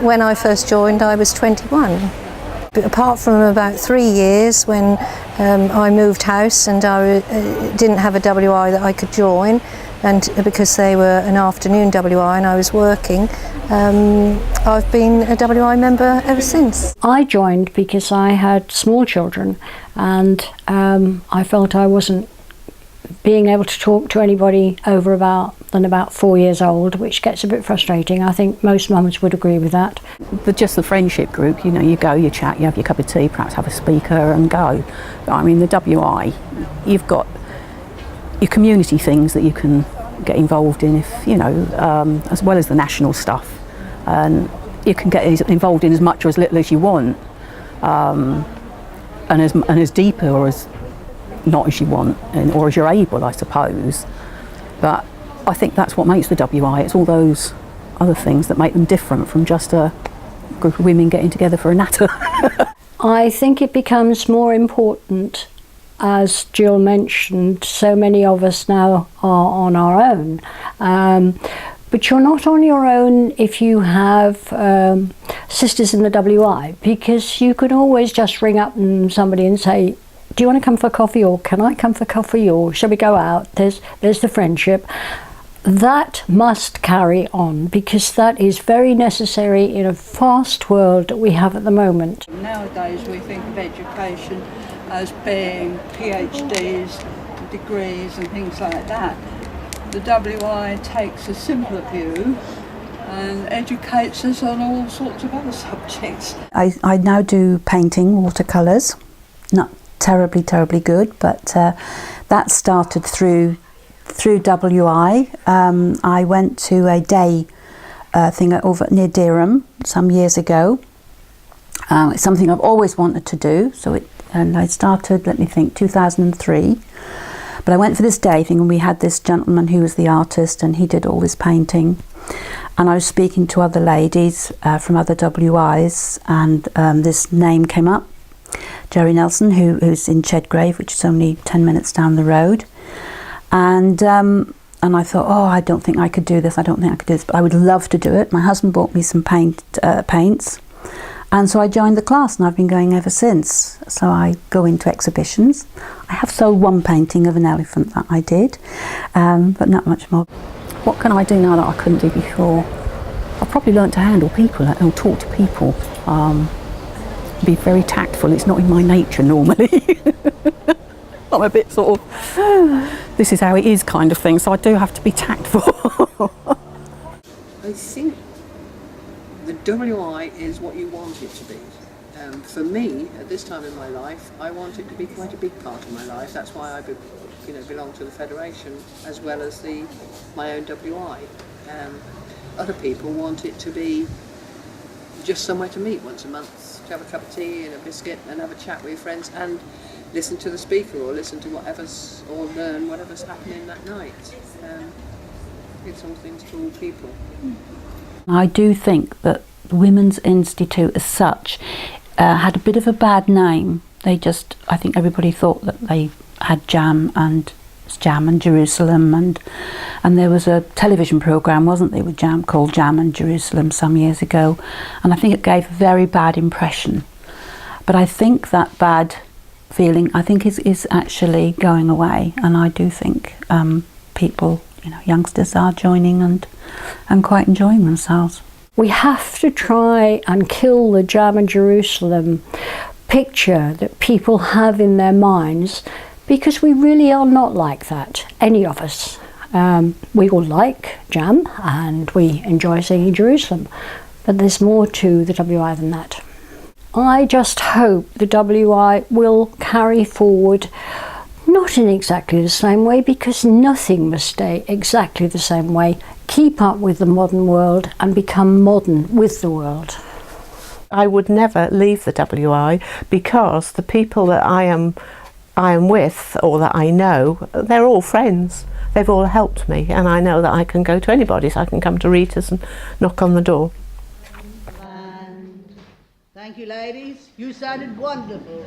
When I first joined, I was 21. But apart from about 3 years when I moved house and I didn't have a WI that I could join, and because they were an afternoon WI and I was working, I've been a WI member ever since. I joined because I had small children and I felt I wasn't being able to talk to anybody over about 4 years old, which gets a bit frustrating. I think most mums would agree with that. But just the friendship group, you know, you go, you chat, you have your cup of tea, perhaps have a speaker and go. But I mean, the WI, you've got your community things that you can get involved in, if you know, as well as the national stuff. And you can get involved in as much or as little as you want, and as deeper or as not as you want, or as you're able, I suppose. But I think that's what makes the WI. It's all those other things that make them different from just a group of women getting together for a natter. I think it becomes more important, as Jill mentioned, so many of us now are on our own. But you're not on your own if you have sisters in the WI, because you can always just ring up somebody and say, do you want to come for coffee, or can I come for coffee, or shall we go out? There's the friendship. That must carry on, because that is very necessary in a fast world that we have at the moment. Nowadays we think of education as being PhDs, degrees and things like that. The WI takes a simpler view and educates us on all sorts of other subjects. I now do painting, watercolours, not terribly good, but that started through WI. I went to a day thing over near Dereham some years ago. It's something I've always wanted to do, and I started, let me think, 2003. But I went for this day thing, and we had this gentleman who was the artist, and he did all this painting. And I was speaking to other ladies from other WIs, and this name came up, Jerry Nelson, who's in Chedgrave, which is only 10 minutes down the road. And I thought, oh, I don't think I could do this, but I would love to do it. My husband bought me some paints, and so I joined the class, and I've been going ever since. So I go into exhibitions. I have sold one painting of an elephant that I did, but not much more. What can I do now that I couldn't do before? I've probably learned to handle people and talk to people. Be very tactful. It's not in my nature normally. I'm a bit sort of, this is how it is kind of thing, so I do have to be tactful. I think the WI is what you want it to be. For me, at this time in my life, I want it to be quite a big part of my life. That's why I belong to the Federation as well as my own WI. Other people want it to be just somewhere to meet once a month, to have a cup of tea and a biscuit and have a chat with your friends and listen to the speaker or listen to or learn whatever's happening that night. It's all things to all people. I do think that the Women's Institute as such had a bit of a bad name. I think everybody thought that they had Jam and Jerusalem, and there was a television programme, wasn't there, with called Jam and Jerusalem some years ago, and I think it gave a very bad impression. But I think that bad feeling, is actually going away, and I do think people, youngsters are joining and quite enjoying themselves. We have to try and kill the Jam and Jerusalem picture that people have in their minds, because we really are not like that, any of us. We all like Jam and we enjoy singing Jerusalem, but there's more to the WI than that. I just hope the WI will carry forward, not in exactly the same way, because nothing must stay exactly the same way. Keep up with the modern world and become modern with the world. I would never leave the WI, because the people that I am with, or that I know, they're all friends. They've all helped me, and I know that I can go to anybody, so I can come to Rita's and knock on the door. And thank you, ladies. You sounded wonderful.